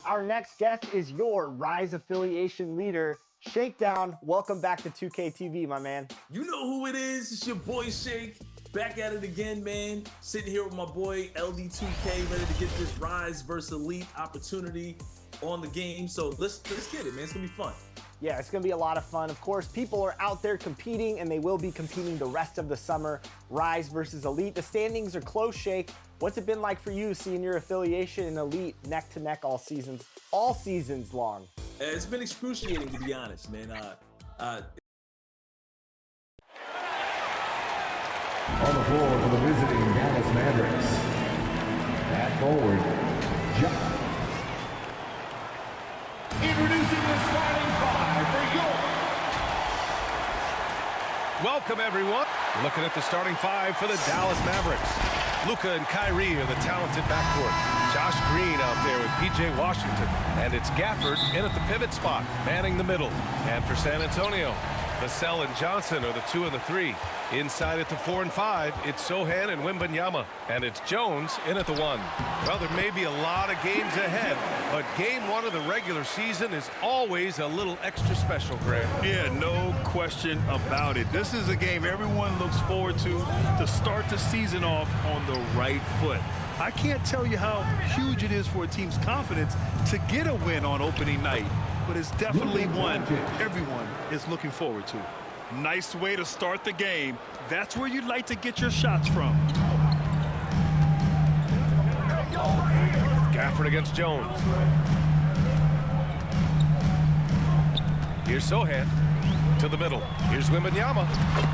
Our next guest is your Rise affiliation leader, Shakedown. Welcome back to 2K TV, my man. You know who it is. It's your boy Shake. Back at it again, man. Sitting here with my boy LD2K, ready to get this Rise versus Elite opportunity on the game. So let's get it, man. It's gonna be fun. Yeah, it's going to be a lot of fun. Of course, people are out there competing, and they will be competing the rest of the summer. Rise versus Elite. The standings are close, Shake. What's it been like for you seeing your affiliation in Elite neck to neck all seasons long? It's been excruciating, to be honest, man. On the floor for the visiting Dallas Mavericks. At forward, John. Introducing the starting five for York. Welcome, everyone. Looking at the starting five for the Dallas Mavericks. Luka and Kyrie are the talented backcourt. Josh Green out there with P.J. Washington. And it's Gafford in at the pivot spot, manning the middle. And for San Antonio, Vassell and Johnson are the 2 and the 3. Inside at the 4 and 5, it's Sohan and Wembanyama. And it's Jones in at the 1. Well, there may be a lot of games ahead, but game 1 of the regular season is always a little extra special, Greg. Yeah, no question about it. This is a game everyone looks forward to start the season off on the right foot. I can't tell you how huge it is for a team's confidence to get a win on opening night, but it's definitely one everyone is looking forward to. Nice way to start the game. That's where you'd like to get your shots from. Gafford against Jones. Here's Sohan to the middle. Here's Wembanyama.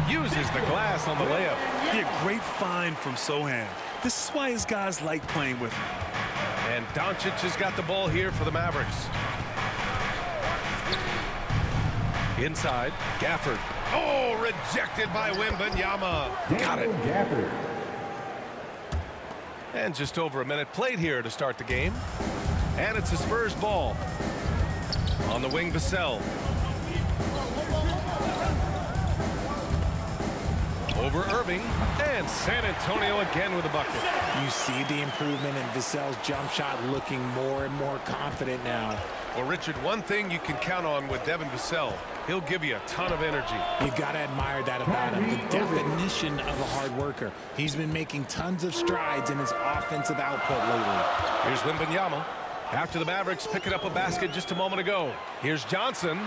Uses the glass on the layup. Yeah, great find from Sohan. This is why his guys like playing with him. And Doncic has got the ball here for the Mavericks. Inside, Gafford. Oh, rejected by Wembanyama. Got it. Gafford. And just over a minute played here to start the game. And it's the Spurs ball. On the wing, Vassell. Over Irving. And San Antonio again with a bucket. You see the improvement in Vassell's jump shot, looking more and more confident now. Well, Richard, one thing you can count on with Devin Vassell, he'll give you a ton of energy. You got to admire that about him. The definition of a hard worker. He's been making tons of strides in his offensive output lately. Here's Wembanyama. After the Mavericks picking up a basket just a moment ago. Here's Johnson.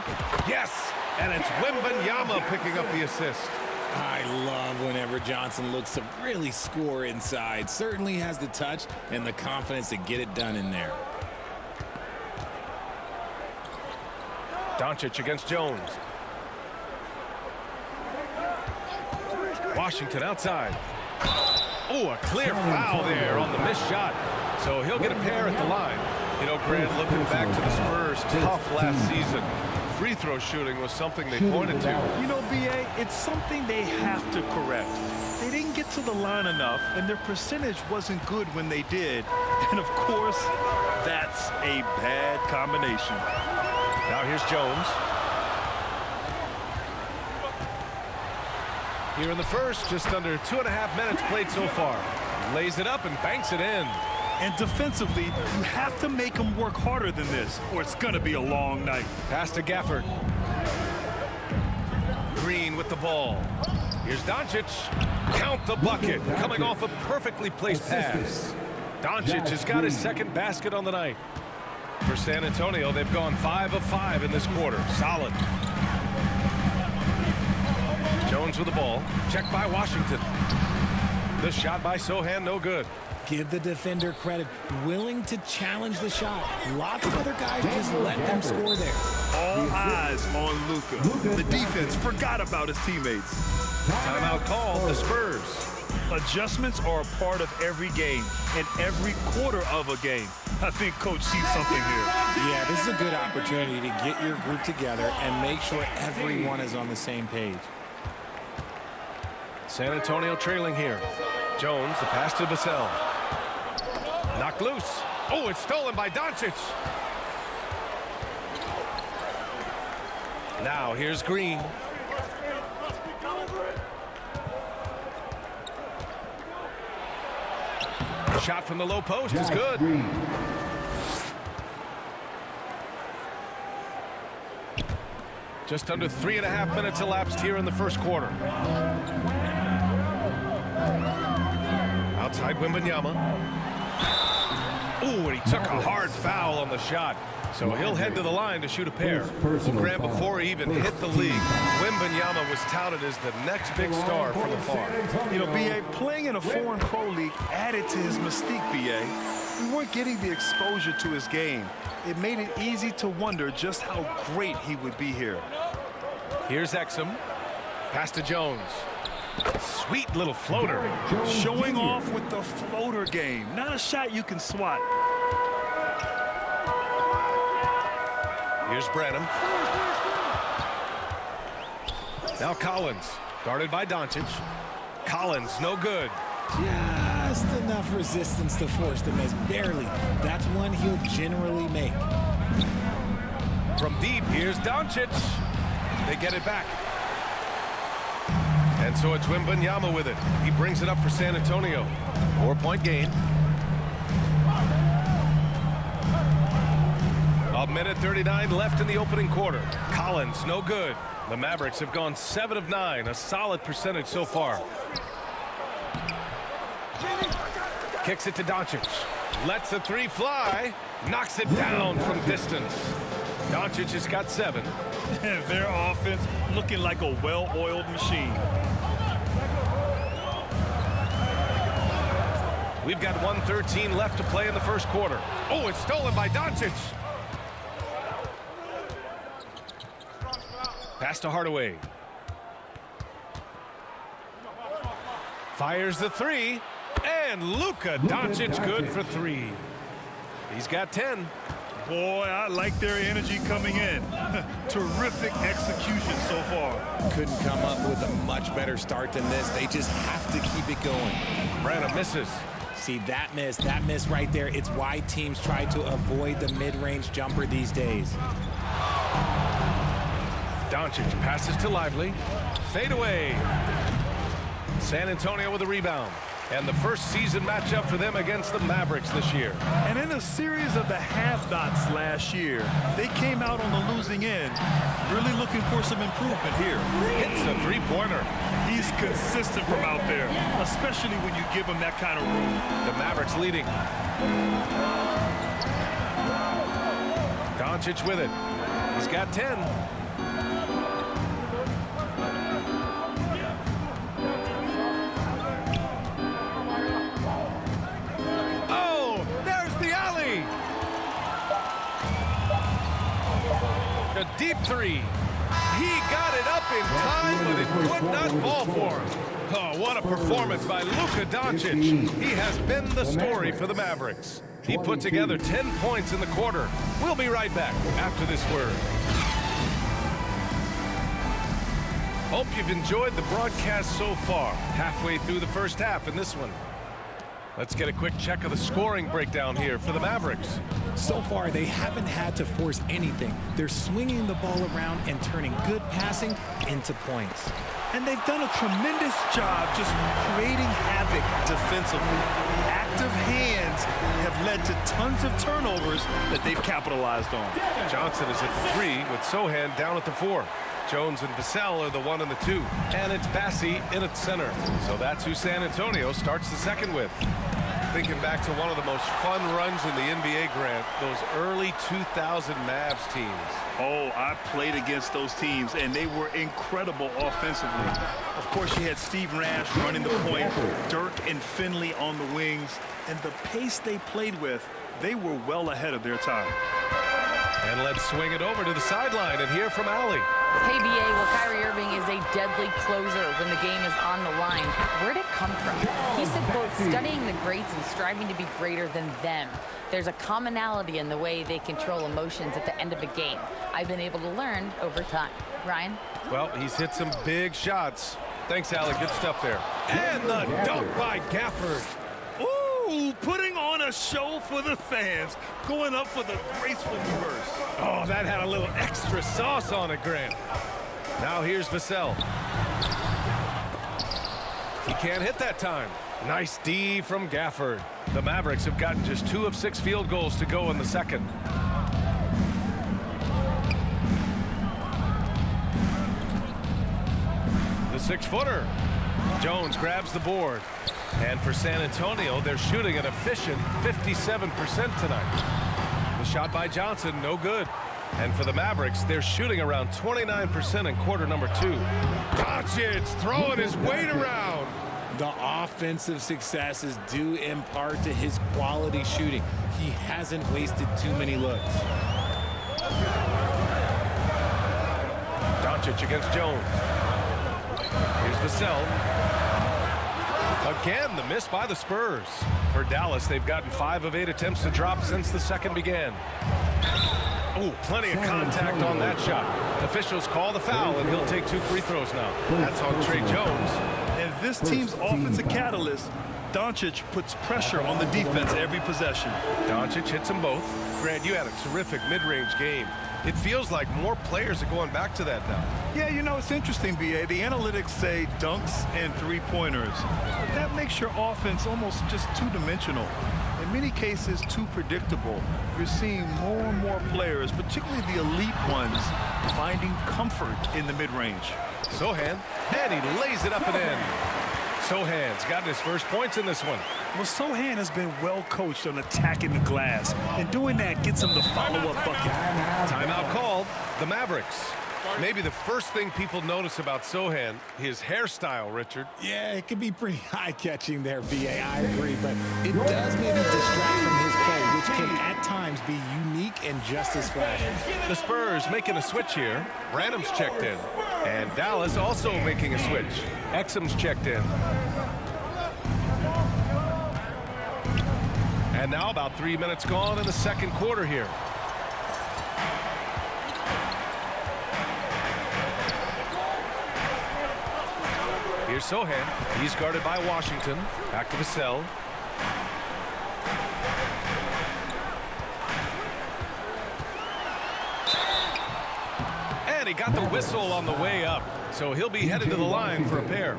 Yes! And it's Wembanyama picking up the assist. I love whenever Johnson looks to really score inside. Certainly has the touch and the confidence to get it done in there. Doncic against Jones. Washington outside. Oh, a clear foul there on the missed shot. So he'll get a pair at the line. You know, Grant, looking back to the Spurs' tough last season, free throw shooting was something they pointed to. You know, B.A., it's something they have to correct. They didn't get to the line enough, and their percentage wasn't good when they did. And, of course, that's a bad combination. Now here's Jones. Here in the first, just under 2.5 minutes played so far. Lays it up and banks it in. And defensively, you have to make them work harder than this, or it's going to be a long night. Pass to Gafford. Green with the ball. Here's Doncic. Count the bucket. Coming off a perfectly placed pass. Doncic has got his second basket on the night. For San Antonio, they've gone 5 of 5 in this quarter. Solid. Jones with the ball. Checked by Washington. The shot by Sohan, no good. Give the defender credit. Willing to challenge the shot. Lots of other guys just let them score there. All eyes on Luka. The defense forgot about his teammates. Timeout call, the Spurs. Adjustments are a part of every game and every quarter of a game. I think Coach sees something here. Yeah, this is a good opportunity to get your group together and make sure everyone is on the same page. San Antonio trailing here. Jones, the pass to Vassell. Knocked loose. Oh, it's stolen by Doncic. Now here's Green. Shot from the low post is good. Just under 3.5 minutes elapsed here in the first quarter. Outside Wembanyama. Ooh, and he took a hard foul on the shot. So he'll head to the line to shoot a pair. Graham, before he even hit the league, Wembanyama was touted as the next big star from afar. You know, B.A., playing in a foreign pro league added to his mystique, B.A. We weren't getting the exposure to his game. It made it easy to wonder just how great he would be here. Here's Exum. Pass to Jones. Sweet little floater. Showing off with the floater game. Not a shot you can swat. Here's Branham. Now Collins. Guarded by Doncic. Collins, no good. Just enough resistance to force the miss. Barely. That's one he'll generally make. From deep, here's Doncic. They get it back. And so it's Wembanyama with it. He brings it up for San Antonio. 4-point game. A minute 39 left in the opening quarter. Collins, no good. The Mavericks have gone 7 of 9, a solid percentage so far. Kicks it to Doncic. Lets the three fly. Knocks it down from distance. Doncic has got 7. Their offense looking like a well-oiled machine. We've got 1:13 left to play in the first quarter. Oh, it's stolen by Doncic. Pass to Hardaway. Fires the three. And Luka Doncic good for 3. He's got 10. Boy, I like their energy coming in. Terrific execution so far. Couldn't come up with a much better start than this. They just have to keep it going. Branham misses. See, that miss right there, it's why teams try to avoid the mid-range jumper these days. Doncic passes to Lively. Fade away. San Antonio with a rebound. And the first season matchup for them against the Mavericks this year. And in a series of the have-nots last year, they came out on the losing end, really looking for some improvement here. Hits the three-pointer. He's consistent from out there, especially when you give him that kind of room. The Mavericks leading. Doncic with it. He's got 10. A deep 3. He got it up in time, but it could not fall for him. Oh, what a performance by Luka Doncic. He has been the story for the Mavericks. He put together 10 points in the quarter. We'll be right back after this word. Hope you've enjoyed the broadcast so far. Halfway through the first half in this one. Let's get a quick check of the scoring breakdown here for the Mavericks. So far, they haven't had to force anything. They're swinging the ball around and turning good passing into points. And they've done a tremendous job just creating havoc defensively. Active hands have led to tons of turnovers that they've capitalized on. Johnson is at 3 with Sohan down at the 4. Jones and Vassell are the 1 and the 2. And it's Bassi in at center. So that's who San Antonio starts the second with. Thinking back to one of the most fun runs in the NBA, Grant, those early 2000 Mavs teams. Oh, I played against those teams, and they were incredible offensively. Of course, you had Steve Nash running the point, Dirk and Finley on the wings, and the pace they played with, they were well ahead of their time. And let's swing it over to the sideline and hear from Allie. Hey, BA, well, Kyrie Irving is a deadly closer when the game is on the line. Where'd it come from? He said, quote, studying the greats and striving to be greater than them. There's a commonality in the way they control emotions at the end of a game. I've been able to learn over time. Ryan? Well, he's hit some big shots. Thanks, Allie. Good stuff there. And the dunk by Gafford. Ooh, putting on a show for the fans. Going up with a graceful reverse. Oh, that had a little extra sauce on it, Grant. Now here's Vassell. He can't hit that time. Nice D from Gafford. The Mavericks have gotten just 2 of 6 field goals to go in the second. The 6-footer. Jones grabs the board. And for San Antonio, they're shooting an efficient 57% tonight. The shot by Johnson, no good. And for the Mavericks, they're shooting around 29% in quarter number 2. Doncic throwing his weight around. The offensive success is due in part to his quality shooting. He hasn't wasted too many looks. Doncic against Jones. Here's Vassell. Again, the miss by the Spurs. For Dallas, they've gotten 5 of 8 attempts to drop since the second began. Oh, plenty of contact on that shot. Officials call the foul, and he'll take 2 free throws now. That's on Trey Jones. And this team's offensive catalyst, Doncic, puts pressure on the defense every possession. Doncic hits them both. Grant, you had a terrific mid-range game. It feels like more players are going back to that now. Yeah, you know, it's interesting, B.A. The analytics say dunks and three-pointers. But that makes your offense almost just two-dimensional. In many cases, too predictable. You're seeing more and more players, particularly the elite ones, finding comfort in the mid-range. Sohan, and he lays it up and in. Sohan's gotten his first points in this one. Well, Sohan has been well coached on attacking the glass, and doing that gets him the follow-up bucket. Timeout called. The Mavericks. Maybe the first thing people notice about Sohan, his hairstyle, Richard. Yeah, it could be pretty eye-catching there, BA. I agree, but it does maybe distract from his play, which can at times be unique and just as flashy. The Spurs making a switch here. Branham's checked in. And Dallas also making a switch. Exum's checked in. And now about 3 minutes gone in the second quarter here. Here's Sohan. He's guarded by Washington. Back to Vassell. And he got the whistle on the way up. So he'll be headed to the line for a pair.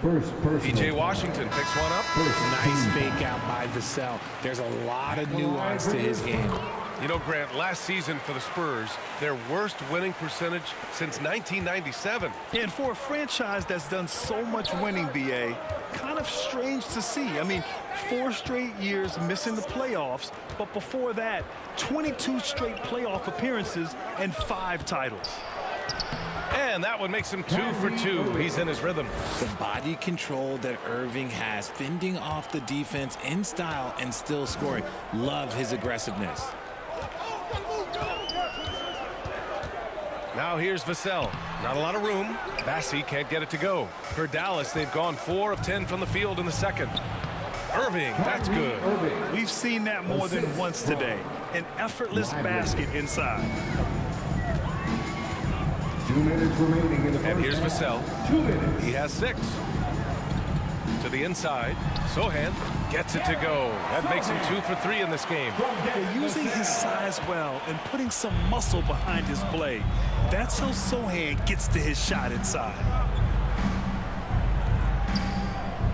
P.J. Washington picks one up. Nice fake out by Vassell. There's a lot of nuance to his game. You know, Grant, last season for the Spurs, their worst winning percentage since 1997. And for a franchise that's done so much winning, B.A., kind of strange to see. I mean, 4 straight years missing the playoffs, but before that, 22 straight playoff appearances and 5 titles. And that one makes him 2 for 2. He's in his rhythm. The body control that Irving has, fending off the defense in style and still scoring. Love his aggressiveness. Now here's Vassell. Not a lot of room. Bassey can't get it to go. For Dallas, they've gone 4 of 10 from the field in the second. Irving, that's good. We've seen that more than once today. An effortless basket inside. 2 minutes remaining in the first And here's half. Vassell. 2 minutes. He has 6. To the inside. Sohan gets it to go. That makes him 2 for 3 in this game. They're using his size well and putting some muscle behind his play. That's how Sohan gets to his shot inside.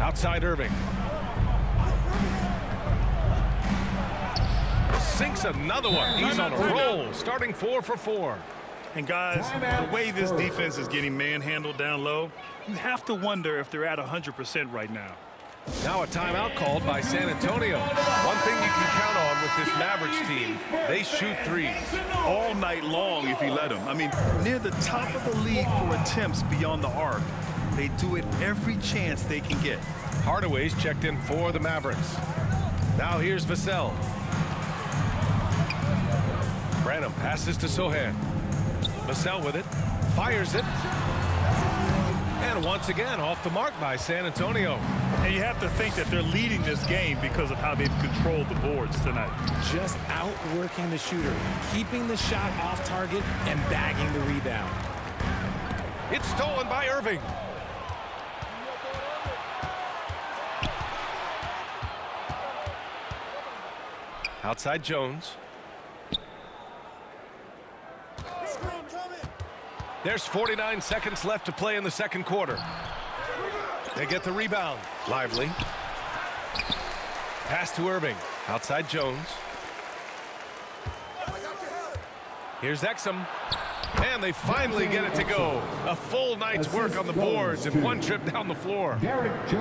Outside Irving. Sinks another one. He's on a roll. Starting 4 for 4. And guys, the way this defense is getting manhandled down low, you have to wonder if they're at 100% right now. Now a timeout called by San Antonio. One thing you can count on with this Mavericks team, they shoot threes. All night long if you let them. I mean, near the top of the league for attempts beyond the arc. They do it every chance they can get. Hardaway's checked in for the Mavericks. Now here's Vassell. Branham passes to Sohan. Vassell with it. Fires it. And once again, off the mark by San Antonio. And you have to think that they're leading this game because of how they've controlled the boards tonight. Just outworking the shooter, keeping the shot off target, and bagging the rebound. It's stolen by Irving. Outside Jones. There's 49 seconds left to play in the second quarter. They get the rebound. Lively. Pass to Irving. Outside Jones. Here's Exum. And they finally get it to go. A full night's work on the boards and one trip down the floor.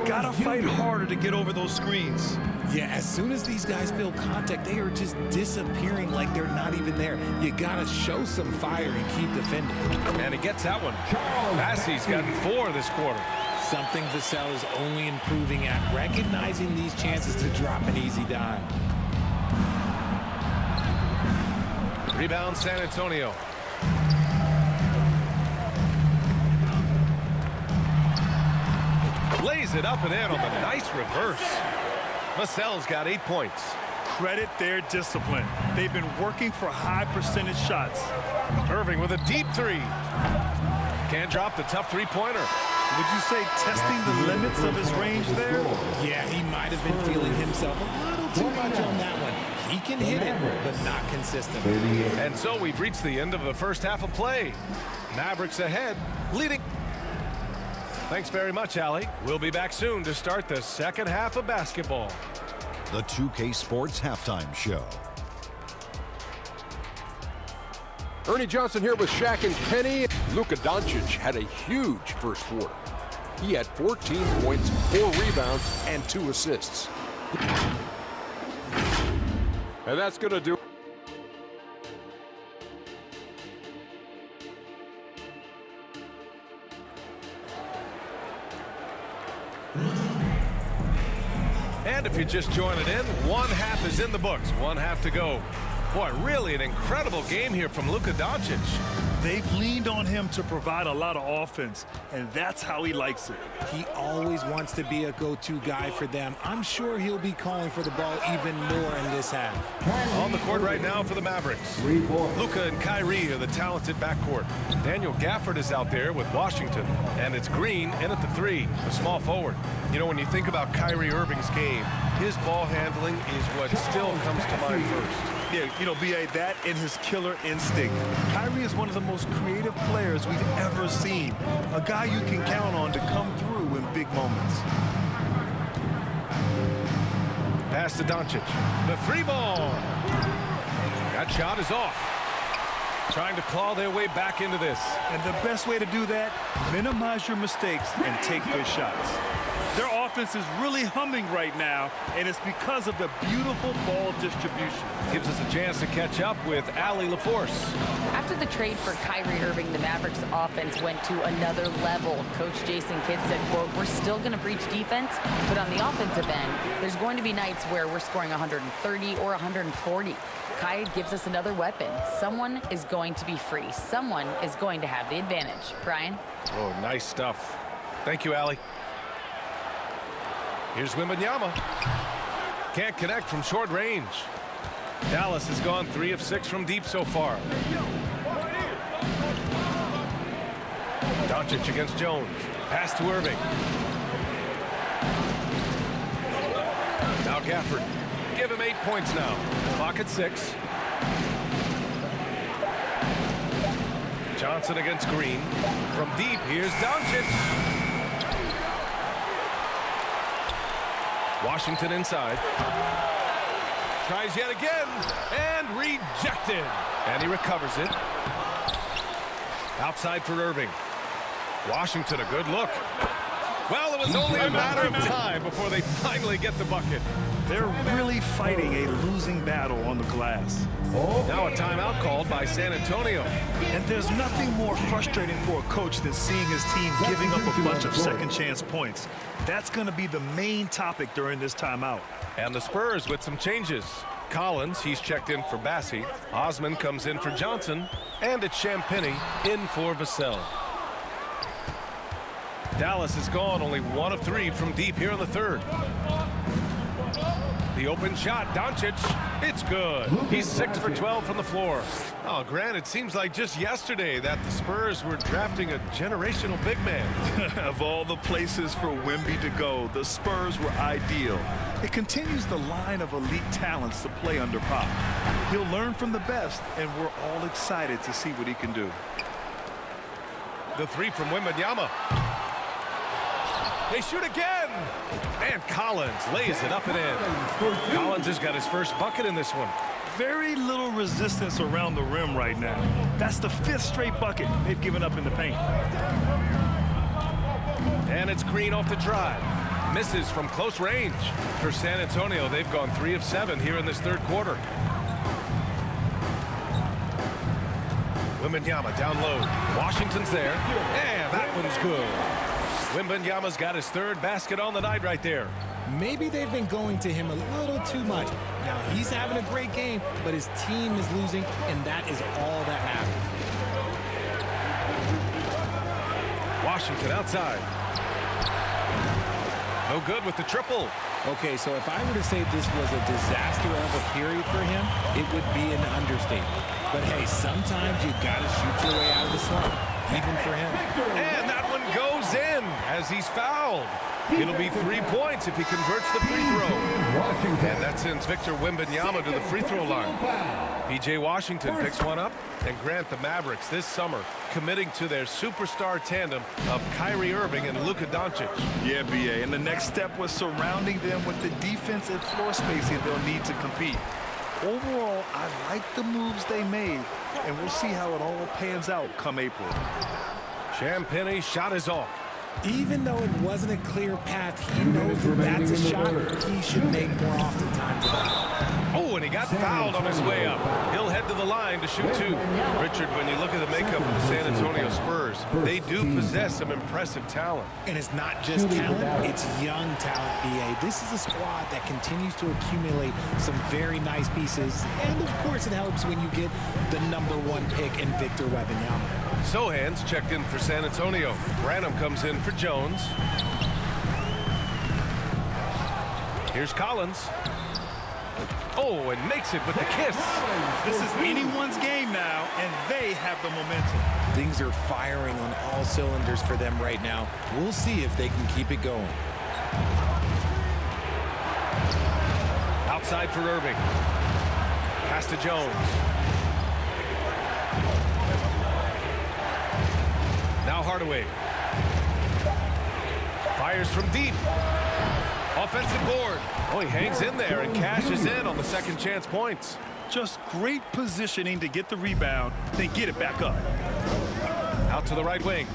Gotta fight harder to get over those screens. Yeah, as soon as these guys feel contact, they are just disappearing like they're not even there. You gotta show some fire and keep defending. And he gets that one. Bassey's gotten 4 this quarter. Something Vassell is only improving at, recognizing these chances to drop an easy dime. Rebound San Antonio. Lays it up and in on the nice reverse. Vassell's got 8 points. Credit their discipline. They've been working for high percentage shots. Irving with a deep 3. Can't drop the tough three-pointer. Would you say testing the limits of his range there? Yeah, he might have been feeling himself a little too much on that one. He can hit it, but not consistent. And so we've reached the end of the first half of play. Mavericks ahead, leading. Thanks very much, Allie. We'll be back soon to start the second half of basketball. The 2K Sports Halftime Show. Ernie Johnson here with Shaq and Kenny. Luka Doncic had a huge first quarter. He had 14 points, 4 rebounds, and 2 assists. And that's going to do it. And if you're just joining in, one half is in the books, one half to go. Boy, really an incredible game here from Luka Doncic. They've leaned on him to provide a lot of offense, and that's how he likes it. He always wants to be a go-to guy for them. I'm sure he'll be calling for the ball even more in this half. On the court right now for the Mavericks. Luka and Kyrie are the talented backcourt. Daniel Gafford is out there with Washington, and it's Green in at the 3, the small forward. You know, when you think about Kyrie Irving's game, his ball handling is what still comes to mind first. Yeah, you know, B.A., that and his killer instinct. Kyrie is one of the most creative players we've ever seen. A guy you can count on to come through in big moments. Pass to Doncic. The 3 ball. That shot is off. Trying to claw their way back into this. And the best way to do that, minimize your mistakes and take good shots. Their offense is really humming right now, and it's because of the beautiful ball distribution. Gives us a chance to catch up with Allie LaForce. After the trade for Kyrie Irving, the Mavericks offense went to another level. Coach Jason Kidd said, quote, "We're still going to preach defense, but on the offensive end, there's going to be nights where we're scoring 130 or 140. Kai gives us another weapon. Someone is going to be free. Someone is going to have the advantage." Brian? Oh, nice stuff. Thank you, Allie. Here's Wembanyama. Can't connect from short range. Dallas has gone 3 of 6 from deep so far. Doncic against Jones. Pass to Irving. Now Gafford. Give him 8 points now. Clock at 6. Johnson against Green. From deep, here's Doncic. Washington inside. Tries yet again and rejected. And he recovers it. Outside for Irving. Washington, a good look. Well, it was only a matter of time before they finally get the bucket. They're really fighting a losing battle on the glass. Now a timeout called by San Antonio. And there's nothing more frustrating for a coach than seeing his team giving up a bunch of second chance points. That's going to be the main topic during this timeout. And the Spurs with some changes. Collins, he's checked in for Bassie. Osman comes in for Johnson. And it's Champagnie in for Vassell. Dallas is gone, only 1 of 3 from deep here in the third. The open shot, Doncic, it's good. He's 6 for 12 from the floor. Oh, Grant, it seems like just yesterday that the Spurs were drafting a generational big man. Of all the places for Wemby to go, the Spurs were ideal. It continues the line of elite talents to play under Pop. He'll learn from the best, and we're all excited to see what he can do. The 3 from Wembanyama. They shoot again. And Collins lays it up and in. Collins has got his first bucket in this one. Very little resistance around the rim right now. That's the 5th straight bucket they've given up in the paint. And it's Green off the drive. Misses from close range. For San Antonio, they've gone 3 of 7 here in this third quarter. Wembanyama down low. Washington's there. And that one's good. Wembanyama's got his 3rd basket on the night right there. Maybe they've been going to him a little too much. Now, he's having a great game, but his team is losing, and that is all that matters. Washington outside. No good with the triple. Okay, so if I were to say this was a disaster of a period for him, it would be an understatement. But hey, sometimes you got to shoot your way out of the slump, even for him. And that one goes in as he's fouled. It'll be 3 points if he converts the free throw. And that sends Victor Wembanyama to the free throw line. P.J. Washington picks one up. And Grant, the Mavericks this summer committing to their superstar tandem of Kyrie Irving and Luka Doncic. Yeah, B.A., and the next step was surrounding them with the defensive floor spacing they'll need to compete. Overall, I like the moves they made, and we'll see how it all pans out come April. Champagnie's shot is off. Even though it wasn't a clear path, he knows that that's a shot he should make more oftentimes. Oh, and he got fouled on his way up. He'll head to the line to shoot 2. Richard, when you look at the makeup of the San Antonio Spurs, they do possess some impressive talent. And it's not just talent, it's young talent, B.A. This is a squad that continues to accumulate some very nice pieces. And, of course, it helps when you get the #1 pick in Victor Wembanyama. Sohan's checked in for San Antonio. Branham comes in for Jones. Here's Collins. Oh, and makes it with the kiss. This is anyone's game now, and they have the momentum. Things are firing on all cylinders for them right now. We'll see if they can keep it going. Outside for Irving. Pass to Jones. Now Hardaway. Fires from deep. Offensive board. Oh, he hangs in there and cashes in on the second chance points. Just great positioning to get the rebound, then get it back up. Out to the right wing.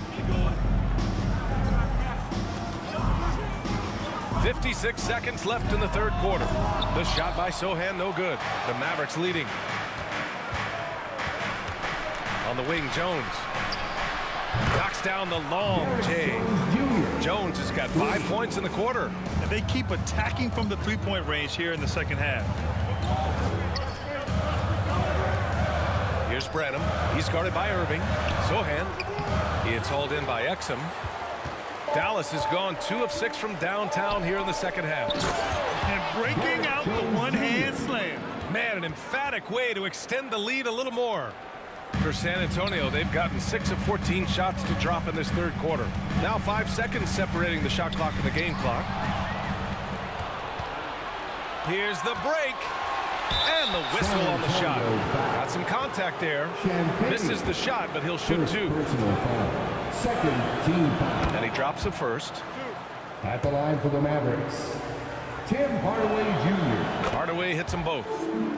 56 seconds left in the third quarter. The shot by Sohan, no good. The Mavericks leading. On the wing, Jones. Knocks down the long J. Jones has got 5 points in the quarter. And they keep attacking from the three-point range here in the second half. Here's Branham. He's guarded by Irving. Sohan. It's hauled in by Exum. Dallas has gone 2 of 6 from downtown here in the second half. And breaking out the one-hand slam. Man, an emphatic way to extend the lead a little more. For San Antonio, they've gotten 6 of 14 shots to drop in this third quarter. Now 5 seconds separating the shot clock and the game clock. Here's the break. And the whistle on the shot. Got some contact there. Misses the shot, but he'll shoot 2. Second team foul. And he drops the first. At the line for the Mavericks, Tim Hardaway Jr. Hardaway hits them both.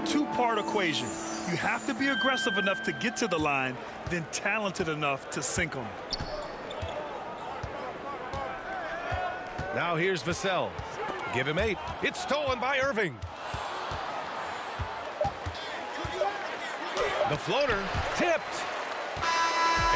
Two-part equation. You have to be aggressive enough to get to the line, then talented enough to sink them. Now here's Vassell. Give him 8. It's stolen by Irving. The floater tipped.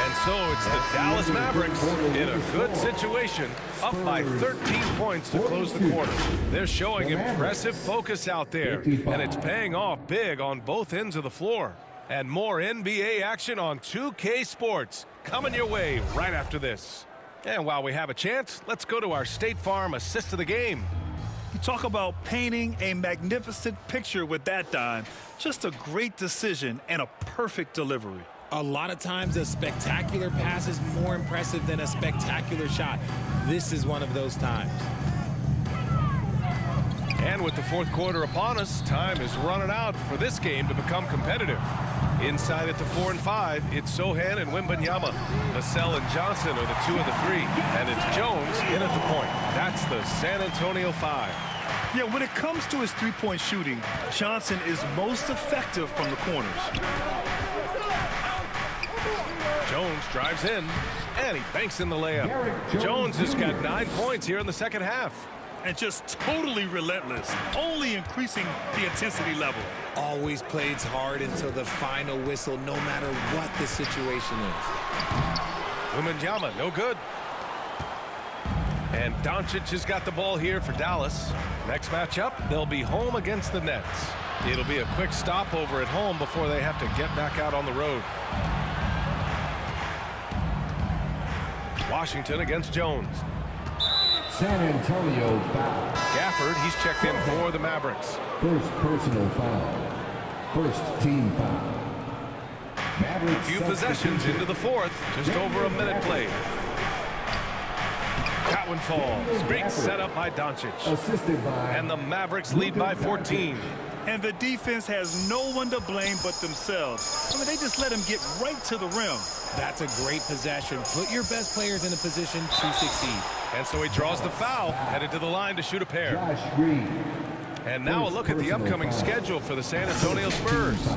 And And so it's the Dallas Mavericks in a good situation, up by 13 points to close the quarter. They're showing impressive focus out there, and it's paying off big on both ends of the floor. And more NBA action on 2K Sports coming your way right after this. And while we have a chance, let's go to our State Farm assist of the game. You talk about painting a magnificent picture with that, Don. Just a great decision and a perfect delivery. A lot of times a spectacular pass is more impressive than a spectacular shot. This is one of those times. And with the fourth quarter upon us, time is running out for this game to become competitive. Inside at the 4 and 5, it's Sohan and Wembanyama. Vassell and Johnson are the 2 and the 3, and it's Jones in at the point. That's the San Antonio 5. Yeah, when it comes to his three-point shooting, Johnson is most effective from the corners. Jones drives in, and he banks in the layup. Jones has got 9 points here in the second half. And just totally relentless, only increasing the intensity level. Always plays hard until the final whistle, no matter what the situation is. Wembanyama, no good. And Doncic has got the ball here for Dallas. Next matchup, they'll be home against the Nets. It'll be a quick stopover at home before they have to get back out on the road. Washington against Jones. San Antonio foul. Gafford, he's checked in for the Mavericks. First personal foul. First team foul. Mavericks. Few possessions into the fourth. Just over a minute played. That one falls. Great setup by Doncic. Assisted by. And the Mavericks lead by 14. And the defense has no one to blame but themselves. I mean, they just let him get right to the rim. That's a great possession. Put your best players in a position to succeed. And so he draws the foul, headed to the line to shoot a pair. Josh Green. And now a look at the upcoming schedule for the San Antonio Spurs.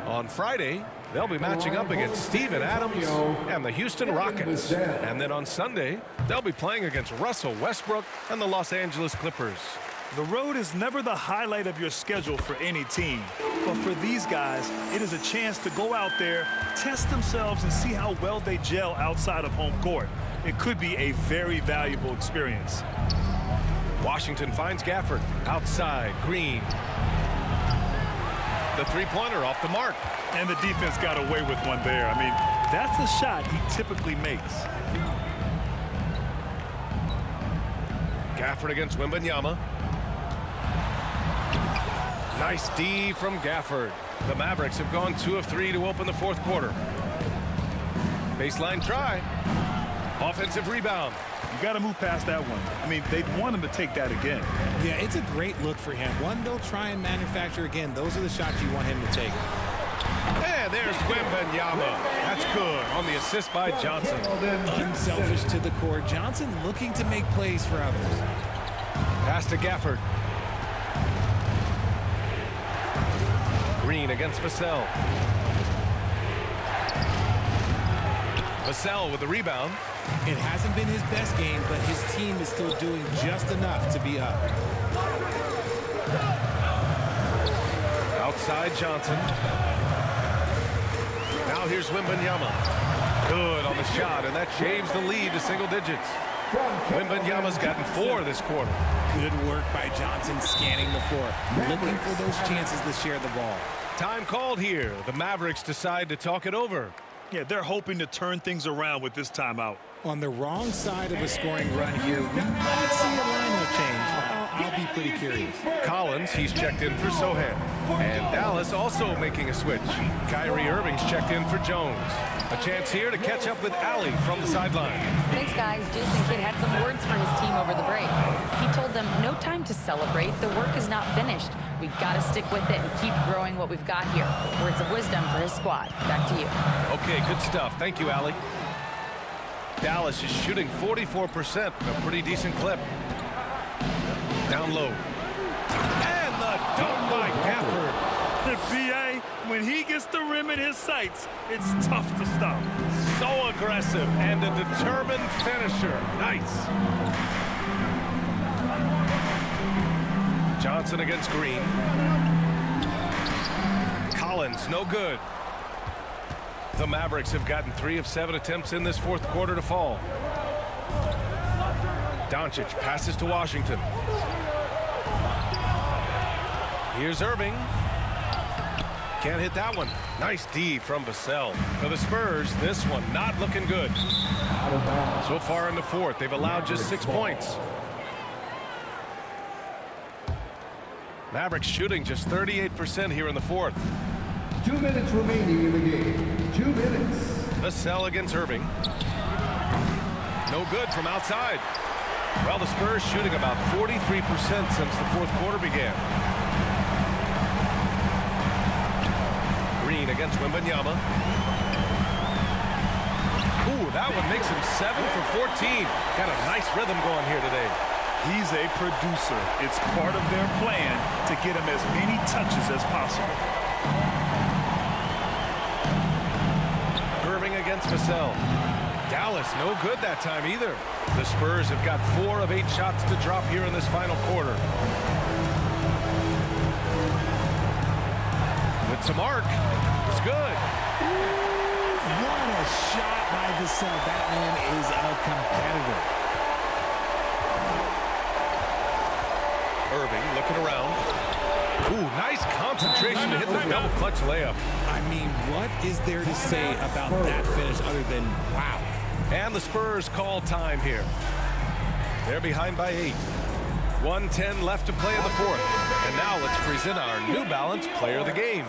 On Friday, they'll be matching up against Steven Adams and the Houston Rockets. And then on Sunday, they'll be playing against Russell Westbrook and the Los Angeles Clippers. The road is never the highlight of your schedule for any team. But for these guys, it is a chance to go out there, test themselves, and see how well they gel outside of home court. It could be a very valuable experience. Washington finds Gafford. Outside, Green. The three-pointer off the mark. And the defense got away with one there. I mean, that's a shot he typically makes. Gafford against Wembanyama. Nice D from Gafford. The Mavericks have gone 2 of 3 to open the fourth quarter. Baseline try. Offensive rebound. You got to move past that one. I mean, they'd want him to take that again. Yeah, it's a great look for him. One they'll try and manufacture again. Those are the shots you want him to take. And there's Wembanyama. That's good on the assist by Johnson. Unselfish to the core. Johnson looking to make plays for others. Pass to Gafford. Green against Vassell. Vassell with the rebound. It hasn't been his best game, but his team is still doing just enough to be up. Outside Johnson. Now here's Wembanyama. Good on the shot, and that shaves the lead to single digits. Wembanyama's gotten 4 this quarter. Good work by Johnson scanning the floor, looking for those chances to share the ball. Time called here. The Mavericks decide to talk it over. Yeah, they're hoping to turn things around with this timeout. On the wrong side of a scoring run here, we might see a lineup change. I'll be pretty curious. Collins, he's checked in for Sohan. And Dallas also making a switch. Kyrie Irving's checked in for Jones. A chance here to catch up with Allie from the sideline. Thanks, guys. Jason Kidd had some words for his team over the break. He told them no time to celebrate. The work is not finished. We've got to stick with it and keep growing what we've got here. Words of wisdom for his squad. Back to you. Okay, good stuff. Thank you, Allie. Dallas is shooting 44%, a pretty decent clip. Down low. And the dunk by Gafford. The BA, when he gets the rim in his sights, it's tough to stop. So aggressive and a determined finisher. Nice. Johnson against Green. Collins, no good. The Mavericks have gotten 3 of 7 attempts in this fourth quarter to fall. Doncic passes to Washington. Here's Irving. Can't hit that one. Nice D from Vassell. For the Spurs, this one not looking good. So far in the fourth, they've allowed just 6 points. Mavericks shooting just 38% here in the fourth. 2 minutes remaining in the game. 2 minutes. Vassell against Irving. No good from outside. Well, the Spurs shooting about 43% since the fourth quarter began. Green against Wembanyama. Ooh, that one makes him 7 for 14. Got a nice rhythm going here today. He's a producer. It's part of their plan to get him as many touches as possible. Irving against Vassell. Dallas no good that time either. The Spurs have got 4 of 8 shots to drop here in this final quarter. With some arc. It's good. What a shot by Vassell. That man is a competitor. Irving looking around. Ooh, nice concentration to hit the double clutch layup. I mean, what is there to say about that finish other than wow? And the Spurs call time here. They're behind by 8. 1:10 left to play in the fourth. And now let's present our New Balance player of the game,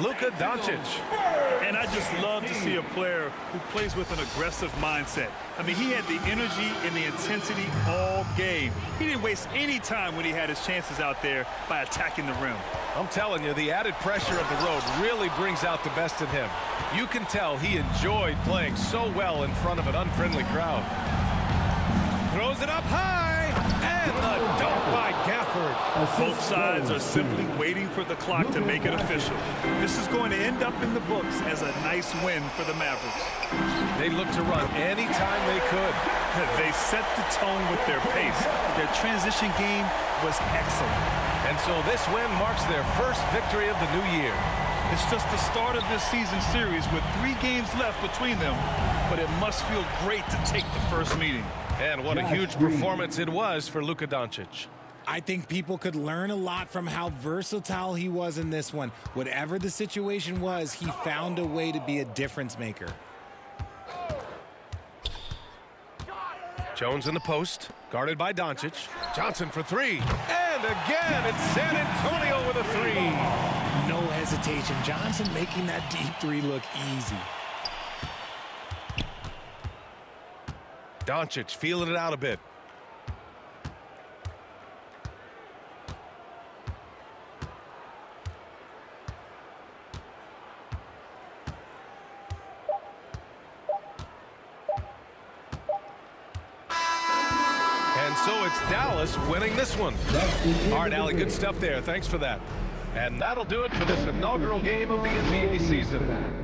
Luka Doncic. And I just love to see a player who plays with an aggressive mindset. I mean, he had the energy and the intensity all game. He didn't waste any time when he had his chances out there by attacking the rim. I'm telling you, the added pressure of the road really brings out the best in him. You can tell he enjoyed playing so well in front of an unfriendly crowd. Throws it up high, and the dunk by Gafford. Both sides are simply waiting for the clock to make it official. This is going to end up in the books as a nice win for the Mavericks. They looked to run any time they could. They set the tone with their pace. Their transition game was excellent. And so this win marks their first victory of the new year. It's just the start of this season series with 3 games left between them, but it must feel great to take the first meeting. And what a huge performance it was for Luka Doncic. I think people could learn a lot from how versatile he was in this one. Whatever the situation was, he found a way to be a difference maker. Jones in the post, guarded by Doncic. Johnson for 3. And again, it's San Antonio with a 3. No hesitation. Johnson making that deep 3 look easy. Doncic feeling it out a bit. And so it's Dallas winning this one. All right, Allie, good stuff there. Thanks for that. And that'll do it for this inaugural game of the NBA season.